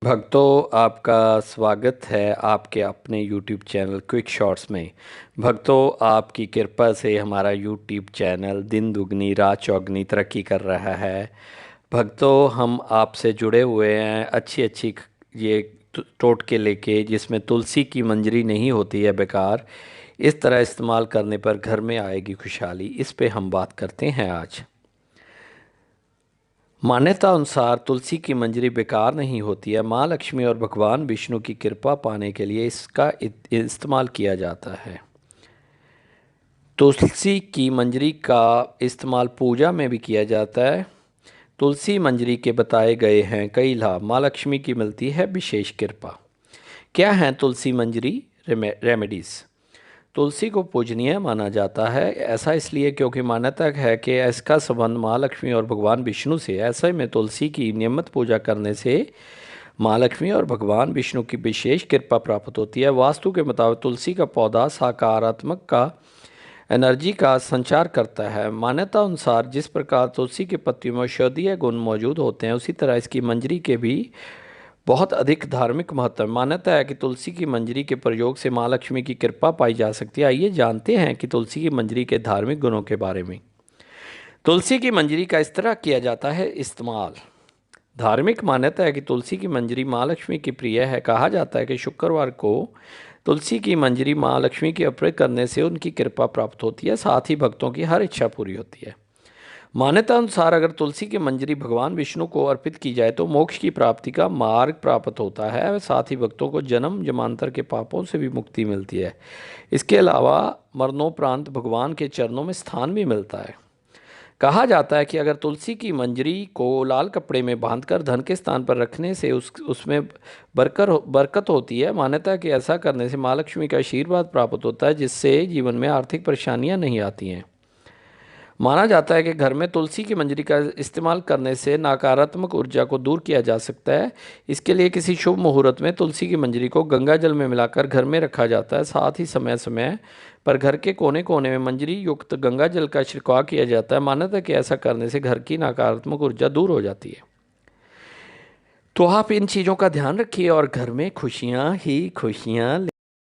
भक्तों, आपका स्वागत है आपके अपने YouTube चैनल क्विक शॉट्स में। भक्तों, आपकी कृपा से हमारा YouTube चैनल दिन दुगनी रात चौगनी तरक्की कर रहा है। भक्तों, हम आपसे जुड़े हुए हैं अच्छी अच्छी ये टोटके लेके, जिसमें तुलसी की मंजरी नहीं होती है बेकार। इस तरह इस्तेमाल करने पर घर में आएगी खुशहाली। इस पे हम बात करते हैं आज। मान्यता अनुसार तुलसी की मंजरी बेकार नहीं होती है। माँ लक्ष्मी और भगवान विष्णु की कृपा पाने के लिए इसका इस्तेमाल किया जाता है। तुलसी की मंजरी का इस्तेमाल पूजा में भी किया जाता है। तुलसी मंजरी के बताए गए हैं कई लाभ। माँ लक्ष्मी की मिलती है विशेष कृपा। क्या है तुलसी मंजरी रेमेडीज? तुलसी को पूजनीय माना जाता है। ऐसा इसलिए क्योंकि मान्यता है कि इसका संबंध माँ लक्ष्मी और भगवान विष्णु से है। ऐसे में तुलसी की नियमित पूजा करने से माँ लक्ष्मी और भगवान विष्णु की विशेष कृपा प्राप्त होती है। वास्तु के मुताबिक तुलसी का पौधा सकारात्मक का एनर्जी का संचार करता है। मान्यता अनुसार जिस प्रकार तुलसी की पत्तियों में औषधीय गुण मौजूद होते हैं, उसी तरह इसकी मंजरी के भी बहुत अधिक धार्मिक महत्व है। मान्यता है कि तुलसी की मंजरी के प्रयोग से माँ लक्ष्मी की कृपा पाई जा सकती है। आइए जानते हैं कि तुलसी की मंजरी के धार्मिक गुणों के बारे में। तुलसी की मंजरी का इस तरह किया जाता है इस्तेमाल। धार्मिक मान्यता है कि तुलसी की मंजरी माँ लक्ष्मी की प्रिय है। कहा जाता है कि शुक्रवार को तुलसी की मंजरी माँ लक्ष्मी की अर्पित करने से उनकी कृपा प्राप्त होती है, साथ ही भक्तों की हर इच्छा पूरी होती है। मान्यता अनुसार अगर तुलसी की मंजरी भगवान विष्णु को अर्पित की जाए तो मोक्ष की प्राप्ति का मार्ग प्राप्त होता है और साथ ही भक्तों को जन्म जन्मांतर के पापों से भी मुक्ति मिलती है। इसके अलावा मरणोपरांत भगवान के चरणों में स्थान भी मिलता है। कहा जाता है कि अगर तुलसी की मंजरी को लाल कपड़े में बांधकर धन के स्थान पर रखने से उसमें बरकत होती है। मान्यता है कि ऐसा करने से माँ लक्ष्मी का आशीर्वाद प्राप्त होता है, जिससे जीवन में आर्थिक परेशानियां नहीं आती हैं। माना जाता है कि घर में तुलसी की मंजरी का इस्तेमाल करने से नकारात्मक ऊर्जा को दूर किया जा सकता है। इसके लिए किसी शुभ मुहूर्त में तुलसी की मंजरी को गंगा जल में मिलाकर घर में रखा जाता है। साथ ही समय समय पर घर के कोने कोने में मंजरी युक्त गंगा जल का छिड़काव किया जाता है। मान्यता है कि ऐसा करने से घर की नकारात्मक ऊर्जा दूर हो जाती है। तो आप इन चीज़ों का ध्यान रखिए और घर में खुशियाँ ही खुशियाँ